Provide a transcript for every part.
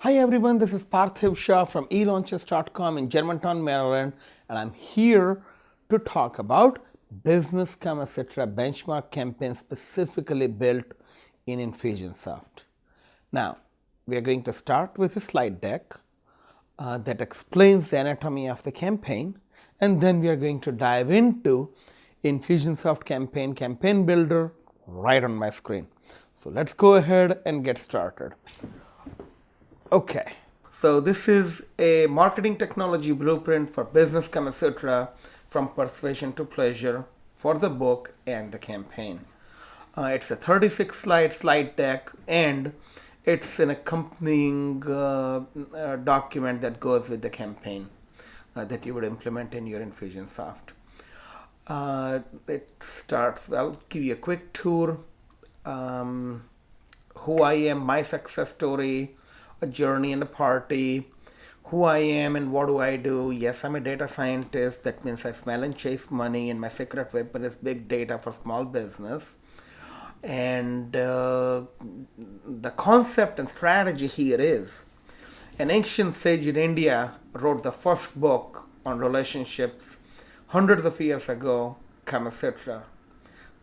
Hi everyone, this is Parthiv Shah from elaunches.com in Germantown, Maryland, and I'm here to talk about Business Kamasutra benchmark campaign specifically built in Infusionsoft. Now, we are going to start with a slide deck that explains the anatomy of the campaign, and then we are going to dive into Infusionsoft campaign builder right on my screen. So let's go ahead and get started. Okay, so this is a marketing technology blueprint for Business Kamasutra from persuasion to pleasure for the book and the campaign. It's a 36 slide deck, and it's an accompanying document that goes with the campaign that you would implement in your Infusionsoft. It starts, well, give you a quick tour, who I am, my success story, a journey and a party, who I am and what do I do. Yes, I'm a data scientist. That means I smell and chase money, and my secret weapon is big data for small business. And the concept and strategy here is an ancient sage in India wrote the first book on relationships hundreds of years ago, Kamasutra.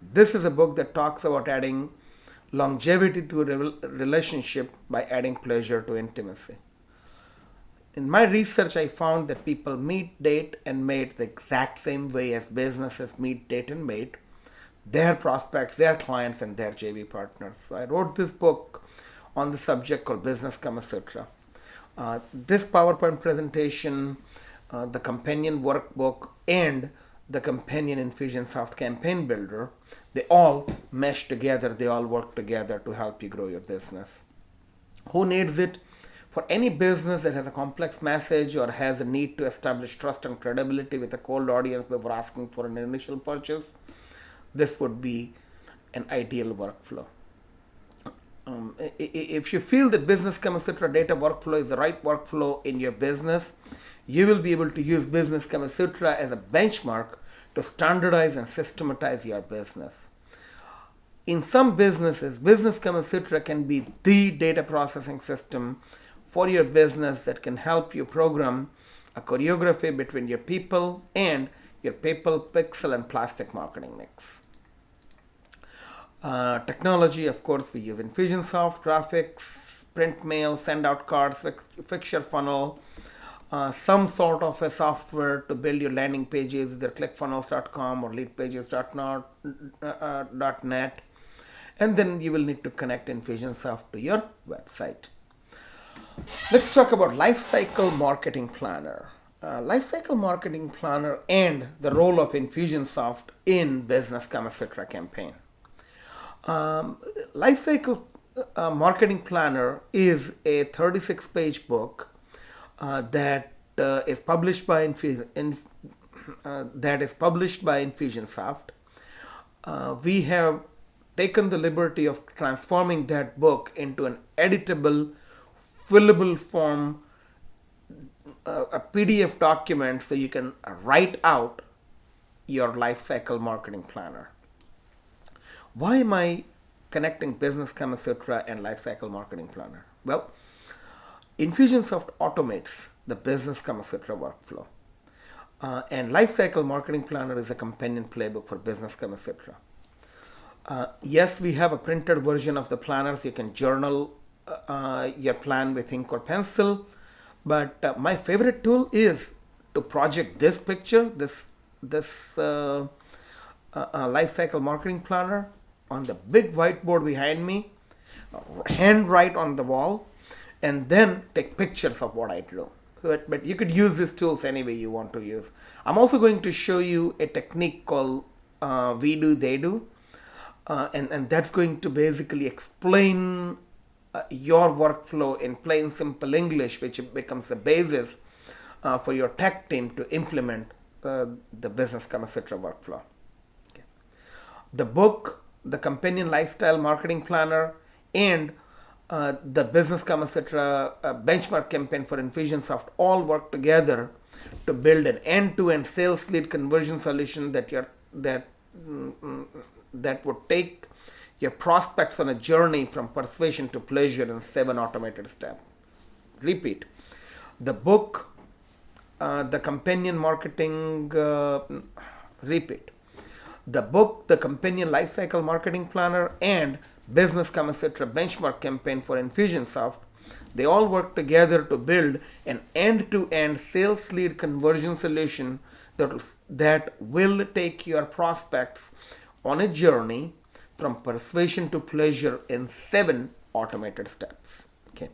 This is a book that talks about adding longevity to a relationship by adding pleasure to intimacy. In my research, I found that people meet, date, and mate the exact same way as businesses meet, date, and mate their prospects, their clients, and their JV partners. So I wrote this book on the subject called Business Kamasutra. This PowerPoint presentation, the companion workbook, and the companion Infusionsoft campaign builder, they all mesh together, they all work together to help you grow your business. Who needs it? For any business that has a complex message or has a need to establish trust and credibility with a cold audience before asking for an initial purchase, this would be an ideal workflow. If you feel that Business Kamasutra data workflow is the right workflow in your business, you will be able to use Business Kamasutra as a benchmark to standardize and systematize your business. In some businesses, Business Kamasutra can be the data processing system for your business that can help you program a choreography between your people and your paper, pixel, and plastic marketing mix. Technology, of course, we use Infusionsoft, graphics, print mail, send out cards, fixture funnel, some sort of a software to build your landing pages, either clickfunnels.com or leadpages.net. And then you will need to connect Infusionsoft to your website. Let's talk about Lifecycle Marketing Planner. Lifecycle Marketing Planner and the role of Infusionsoft in Business Kamasutra campaign. Lifecycle Marketing Planner is a 36-page book that is published by Infusionsoft. We have taken the liberty of transforming that book into an editable, fillable form, a PDF document, so you can write out your lifecycle marketing planner. Why am I connecting Business Kamasutra and Lifecycle Marketing Planner? Well, Infusionsoft automates the Business Kamasutra workflow. And Lifecycle Marketing Planner is a companion playbook for Business Kamasutra. Yes, we have a printed version of the planner, so you can journal your plan with ink or pencil. But my favorite tool is to project this picture, this Lifecycle Marketing Planner on the big whiteboard behind me, handwrite on the wall, and then take pictures of what I do. But you could use these tools any way you want to use. I'm also going to show you a technique called we do, they do. And that's going to basically explain your workflow in plain, simple English, which becomes the basis for your tech team to implement the Business Kamasutra workflow. Okay. The book, the companion lifestyle marketing planner, and the Business Kamasutra benchmark campaign for Infusionsoft all work together to build an end-to-end sales lead conversion solution that would take your prospects on a journey from persuasion to pleasure in 7 automated steps. Repeat. The book, the companion marketing, repeat. The book, the companion lifecycle marketing planner, and business Kamasutra benchmark campaign for Infusionsoft, they all work together to build an end-to-end sales lead conversion solution that will take your prospects on a journey from persuasion to pleasure in 7 automated steps. Okay,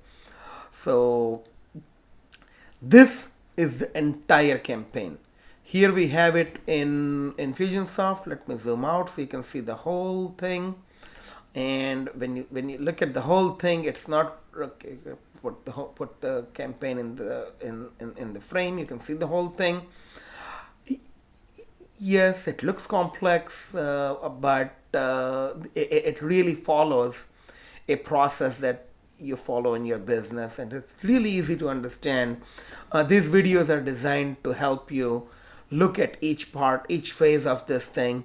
so this is the entire campaign. Here we have it in Infusionsoft. Let me zoom out so you can see the whole thing. And when you look at the whole thing, it's not okay, put the campaign in the frame. You can see the whole thing. Yes, it looks complex, but it really follows a process that you follow in your business, and it's really easy to understand. These videos are designed to help you look at each part, each phase of this thing,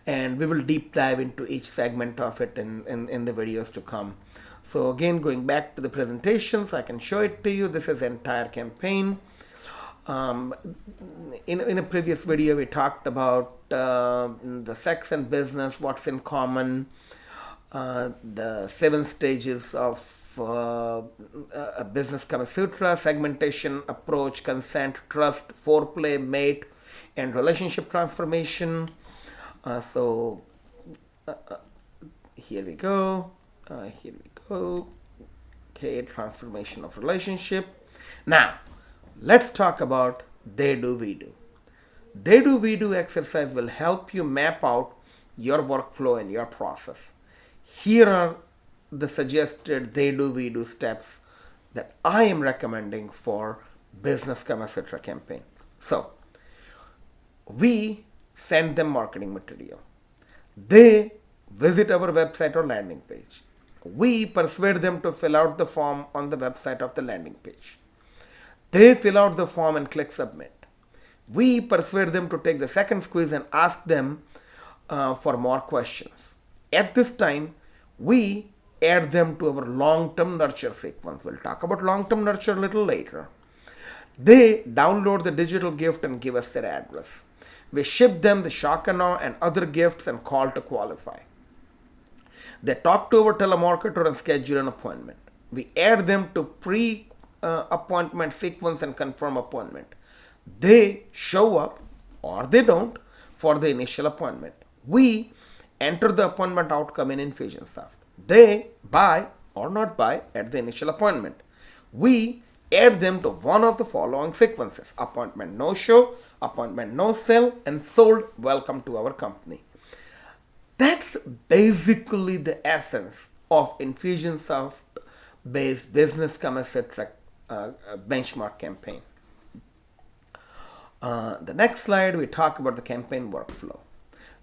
and we will deep dive into each segment of it in the videos to come. So again, going back to the presentations, I can show it to you. This is the entire campaign. In a previous video, we talked about the sex and business, what's in common, the 7 stages of a business Kamasutra: segmentation, approach, consent, trust, foreplay, mate, and relationship transformation. So here we go. Here we go. Okay, transformation of relationship. Now, let's talk about they do, we do. They do, we do exercise will help you map out your workflow and your process. Here are the suggested they do, we do steps that I am recommending for business Kamasutra campaign. So, we send them marketing material. They visit our website or landing page. We persuade them to fill out the form on the website of the landing page. They fill out the form and click submit. We persuade them to take the second squeeze and ask them for more questions. At this time, we add them to our long-term nurture sequence. We'll talk about long-term nurture a little later. They download the digital gift and give us their address. We ship them the shock and awe and other gifts and call to qualify. They talk to our telemarketer and schedule an appointment. We add them to pre-appointment sequence and confirm appointment. They show up or they don't for the initial appointment. We enter the appointment outcome in Infusionsoft. They buy or not buy at the initial appointment. We add them to one of the following sequences: appointment no show, appointment no sell, and sold, welcome to our company. That's basically the essence of Infusionsoft based business Kamasutra benchmark campaign. The next slide, we talk about the campaign workflow.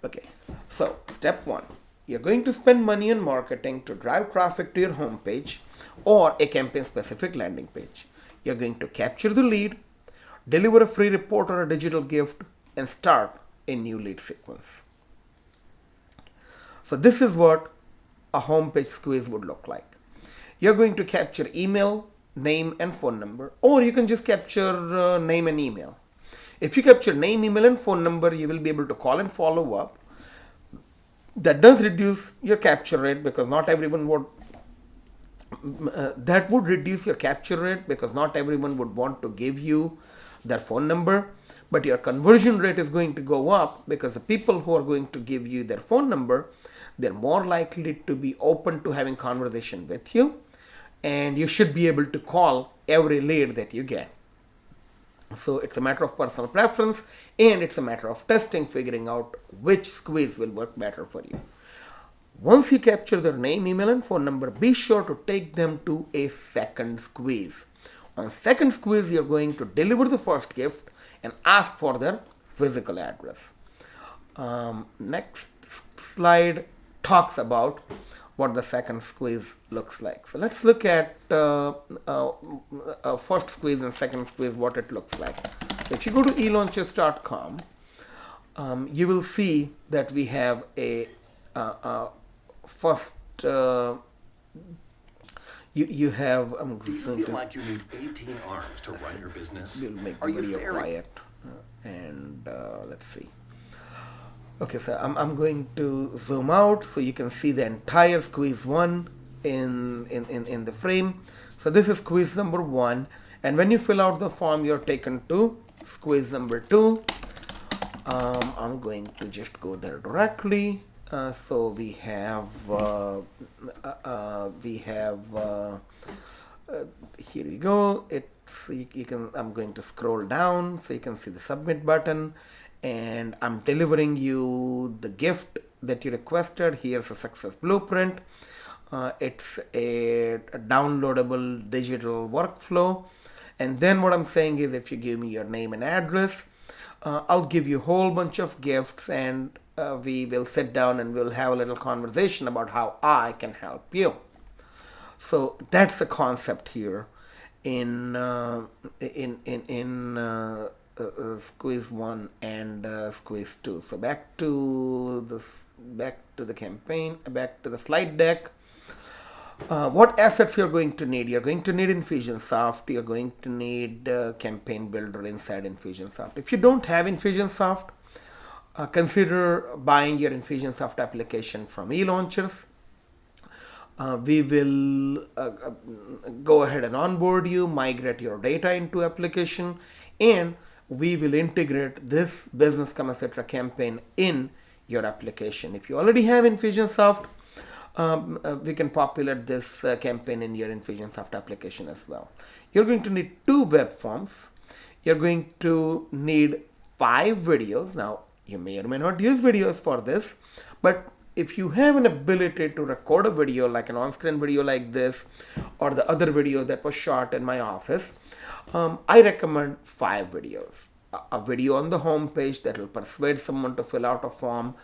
Okay, so step 1, you're going to spend money on marketing to drive traffic to your homepage or a campaign specific landing page. You're going to capture the lead, deliver a free report or a digital gift, and start a new lead sequence. So this is what a homepage squeeze would look like. You're going to capture email, name, and phone number, or you can just capture name and email. If you capture name, email, and phone number, you will be able to call and follow up. That does reduce your capture rate because not everyone would. That would reduce your capture rate because not everyone would want to give you their phone number. But your conversion rate is going to go up because the people who are going to give you their phone number, they're more likely to be open to having conversation with you, and you should be able to call every lead that you get. So it's a matter of personal preference, and it's a matter of testing, figuring out which squeeze will work better for you. Once you capture their name, email, and phone number, be sure to take them to a second squeeze. On second squeeze, you're going to deliver the first gift and ask for their physical address. Next slide talks about what the second squeeze looks like. So let's look at first squeeze and second squeeze, what it looks like. If you go to elaunches.com, you will see that we have a first, You have, I'm Do you going feel to, like you need 18 arms to run your business? we'll make Are the you video very quiet. And let's see. Okay, so I'm going to zoom out so you can see the entire squeeze one in the frame. So this is squeeze number one. And when you fill out the form, you're taken to squeeze number two. I'm going to just go there directly. So we have here we go. It's you can I'm going to scroll down so you can see the submit button, and I'm delivering you the gift that you requested. Here's a success blueprint. It's a downloadable digital workflow. And then what I'm saying is, if you give me your name and address, I'll give you a whole bunch of gifts, and we will sit down and we'll have a little conversation about how I can help you. So that's the concept here in squeeze one and squeeze two. So back to the campaign, back to the slide deck. What assets you're going to need? You're going to need Infusionsoft. You're going to need Campaign Builder inside Infusionsoft. If you don't have Infusionsoft, consider buying your Infusionsoft application from eLaunchers. We will go ahead and onboard you, migrate your data into application, and we will integrate this business Kamasutra campaign in your application. If you already have Infusionsoft, we can populate this campaign in your Infusionsoft application as well. You're going to need 2 web forms. You're going to need 5 videos. Now, you may or may not use videos for this, but if you have an ability to record a video, like an on-screen video like this, or the other video that was shot in my office, I recommend 5 videos. A video on the home page that will persuade someone to fill out a form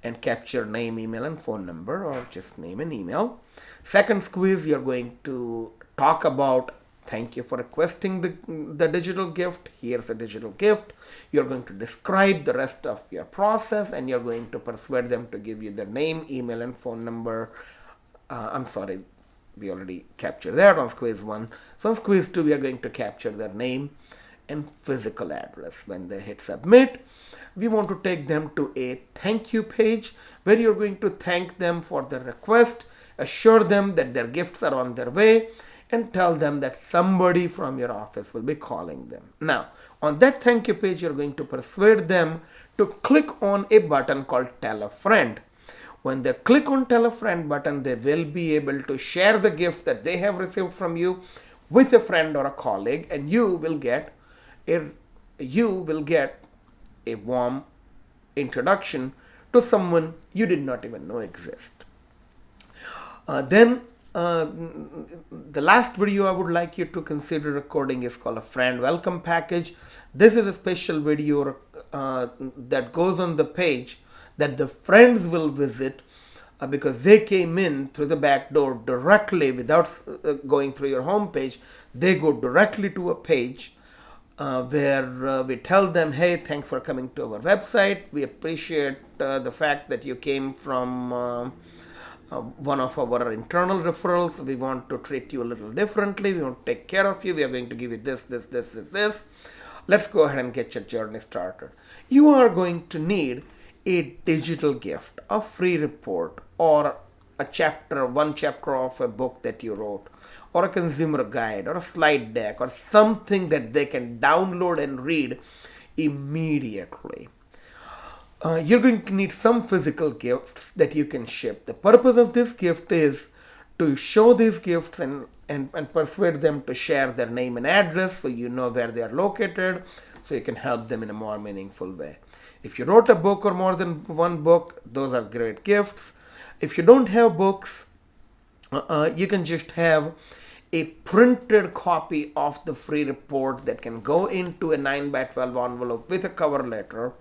and capture name, email, and phone number, or just name and email. Second squeeze, you're going to talk about, thank you for requesting the digital gift. Here's a digital gift. You're going to describe the rest of your process, and you're going to persuade them to give you their name, email, and phone number. I'm sorry, we already captured that on squeeze 1. So on squeeze 2, we are going to capture their name and physical address. When they hit submit, we want to take them to a thank you page where you're going to thank them for their request, assure them that their gifts are on their way, and tell them that somebody from your office will be calling them. Now, on that thank you page, you're going to persuade them to click on a button called Tell a Friend. When they click on Tell a Friend button, they will be able to share the gift that they have received from you with a friend or a colleague, and you will get a warm introduction to someone you did not even know exist. Then the last video I would like you to consider recording is called a friend welcome package. This is a special video that goes on the page that the friends will visit because they came in through the back door directly without going through your home page. They go directly to a page where we tell them, hey, thanks for coming to our website. We appreciate the fact that you came from one of our internal referrals. We want to treat you a little differently. We want to take care of you. We are going to give you this. Let's go ahead and get your journey started. You are going to need a digital gift, a free report, or one chapter of a book that you wrote, or a consumer guide, or a slide deck, or something that they can download and read immediately. You're going to need some physical gifts that you can ship. The purpose of this gift is to show these gifts and persuade them to share their name and address so you know where they are located, so you can help them in a more meaningful way. If you wrote a book or more than one book, those are great gifts. If you don't have books, you can just have a printed copy of the free report that can go into a 9x12 envelope with a cover letter.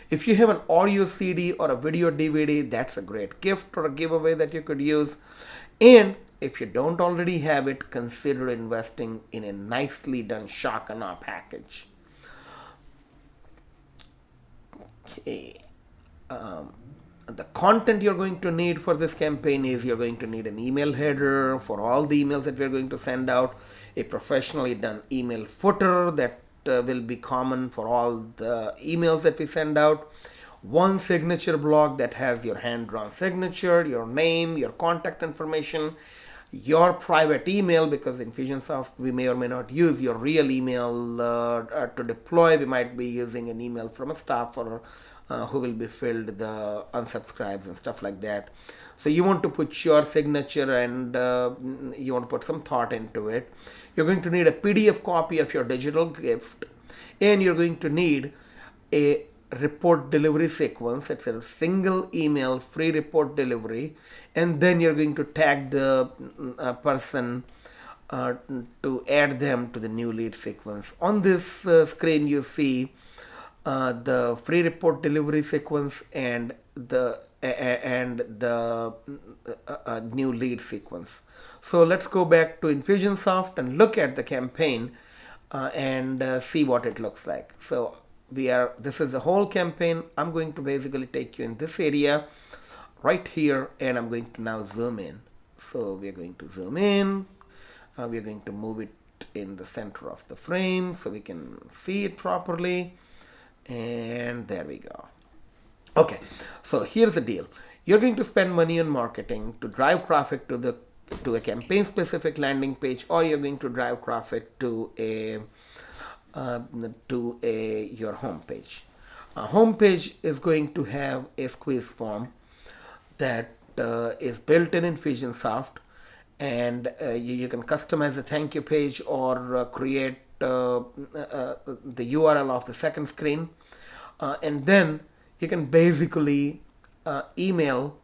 If you have an audio CD or a video DVD, that's a great gift or a giveaway that you could use. And if you don't already have it, consider investing in a nicely done shock and awe package. Okay. The content you're going to need for this campaign is you're going to need an email header for all the emails that we're going to send out, a professionally done email footer that will be common for all the emails that we send out, one signature block that has your hand-drawn signature, your name, your contact information, your private email, because in Infusionsoft we may or may not use your real email to deploy. We might be using an email from a staff or who will be filled the unsubscribes and stuff like that. So you want to put your signature and you want to put some thought into it. You're going to need a PDF copy of your digital gift, and you're going to need a report delivery sequence. It's a single email free report delivery, and then you're going to tag the person to add them to the new lead sequence. On this screen you see the free report delivery sequence and the new lead sequence. So let's go back to Infusionsoft and look at the campaign and see what it looks like. So this is the whole campaign. I'm going to basically take you in this area right here, and I'm going to now zoom in. So we're going to zoom in. We're going to move it in the center of the frame so we can see it properly. And there we go. Okay, so here's the deal. You're going to spend money on marketing to drive traffic to a campaign specific landing page, or you're going to drive traffic to your home page. Home page is going to have a squeeze form that is built in Infusionsoft, and you can customize the thank you page or create the URL of the second screen, and then you can basically email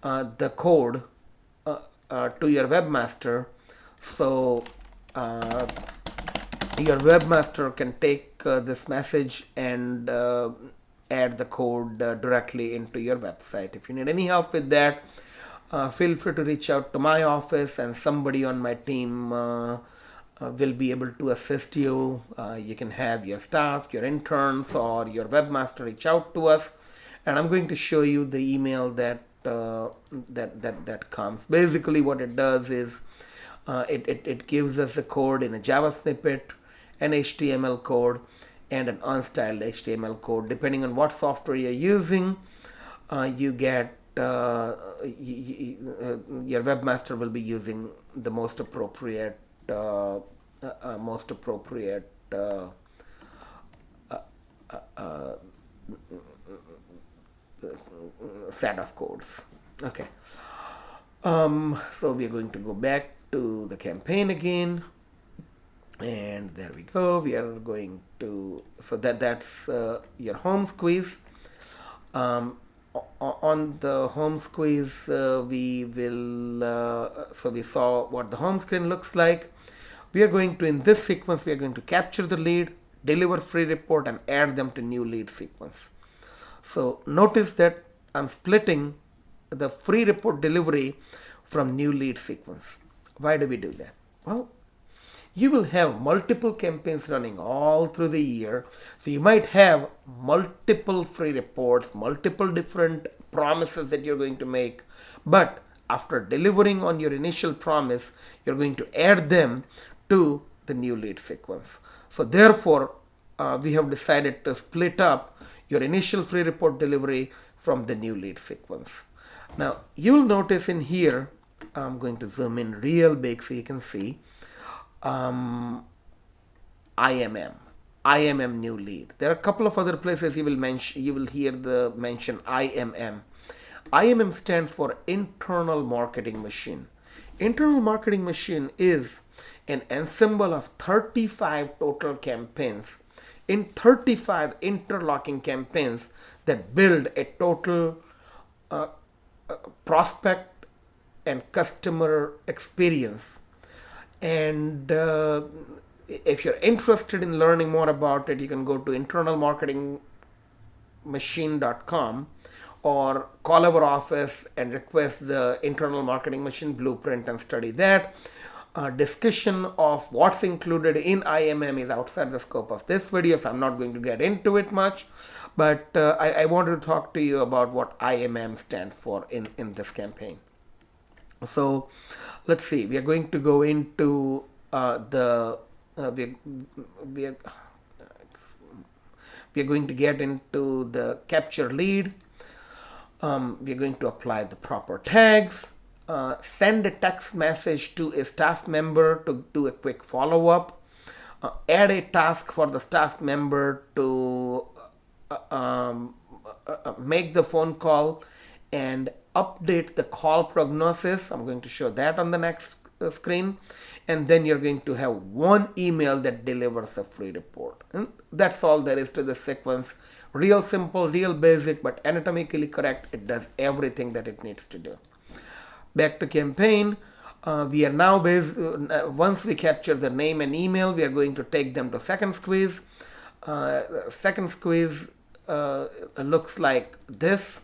the code to your webmaster. So your webmaster can take this message and add the code directly into your website. If you need any help with that, feel free to reach out to my office, and somebody on my team will be able to assist you. You can have your staff, your interns, or your webmaster reach out to us, and I'm going to show you the email that comes. Basically, what it does is it gives us a code in a Java snippet, an HTML code, and an unstyled HTML code. Depending on what software you're using, you get your webmaster will be using the most appropriate set of codes. Okay. So we are going to go back to the campaign again, and there we go. We are going to, so that's your home squeeze. On the home squeeze, we saw what the home screen looks like. We are going to, in this sequence, we are going to capture the lead, deliver free report, and add them to new lead sequence. So notice that I'm splitting the free report delivery from new lead sequence. Why do we do that? Well, you will have multiple campaigns running all through the year. So you might have multiple free reports, multiple different promises that you're going to make. But after delivering on your initial promise, you're going to add them to the new lead sequence. So therefore, we have decided to split up your initial free report delivery from the new lead sequence. Now, you'll notice in here, I'm going to zoom in real big so you can see. IMM new lead. There are a couple of other places you will hear the mention IMM. IMM stands for internal marketing machine. Internal marketing machine is an ensemble of 35 total campaigns in 35 interlocking campaigns that build a total prospect and customer experience. And if you're interested in learning more about it, you can go to internalmarketingmachine.com or call our office and request the internal marketing machine blueprint and study that. Discussion of what's included in IMM is outside the scope of this video, so I'm not going to get into it much. But I wanted to talk to you about what IMM stands for in this campaign. So let's see, we are going to go into we are going to get into the capture lead. We are going to apply the proper tags. Send a text message to a staff member to do a quick follow-up. Add a task for the staff member to make the phone call and update the call prognosis. I'm going to show that on the next screen. And then you're going to have one email that delivers a free report. And that's all there is to the sequence. Real simple, real basic, but anatomically correct. It does everything that it needs to do. Back to campaign. We are now once we capture the name and email, we are going to take them to second squeeze. Second squeeze looks like this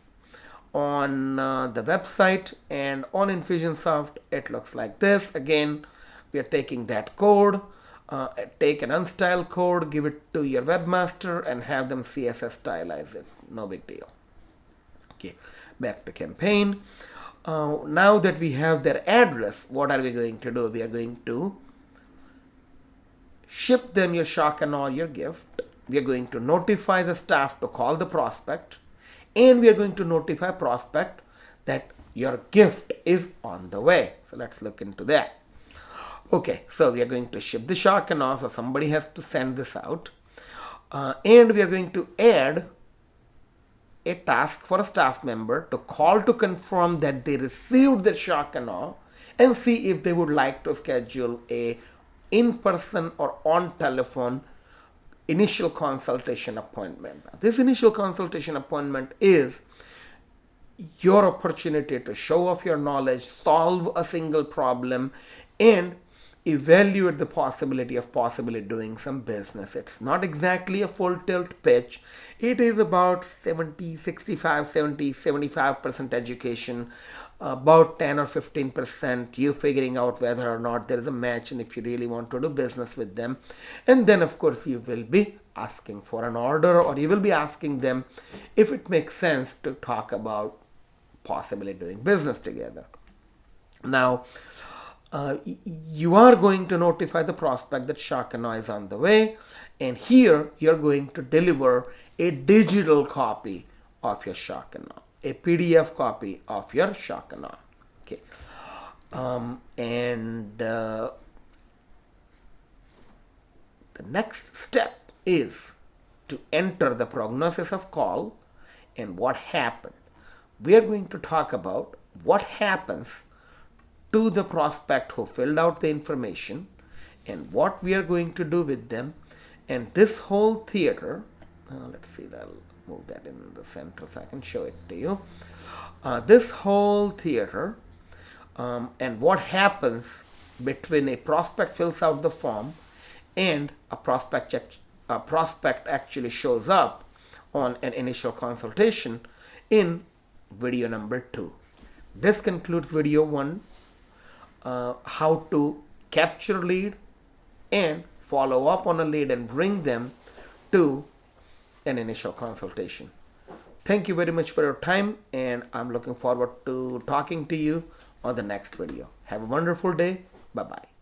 on the website, and on Infusionsoft it looks like this. Again, we are taking that code, take an unstyled code, give it to your webmaster and have them CSS stylize it. No big deal. Okay, back to campaign. Now that we have their address, what are we going to do? We are going to ship them your shock and awe, your gift. We are going to notify the staff to call the prospect, and we are going to notify prospect that your gift is on the way. So let's look into that. Okay, so we are going to ship the shock and awe, so somebody has to send this out. And we are going to add a task for a staff member to call to confirm that they received the shock and awe and see if they would like to schedule a in-person or on telephone initial consultation appointment. This initial consultation appointment is your opportunity to show off your knowledge, solve a single problem, and evaluate the possibility of possibly doing some business. It's not exactly a full tilt pitch. It is about 75% education, about 10 or 15% you figuring out whether or not there is a match and if you really want to do business with them. And then of course you will be asking for an order, or you will be asking them if it makes sense to talk about possibly doing business together. Now, you are going to notify the prospect that shock and awe is on the way, and here you're going to deliver a digital copy of your shock and awe, a PDF copy of your shock and awe. Okay, the next step is to enter the prognosis of call and what happened. We are going to talk about what happens to the prospect who filled out the information and what we are going to do with them. And this whole theater, let's see, I'll move that in the center so I can show it to you. This whole theater and what happens between a prospect fills out the form and a prospect actually shows up on an initial consultation in video number 2. This concludes video 1. How to capture lead and follow up on a lead and bring them to an initial consultation. Thank you very much for your time, and I'm looking forward to talking to you on the next video. Have a wonderful day. Bye-bye.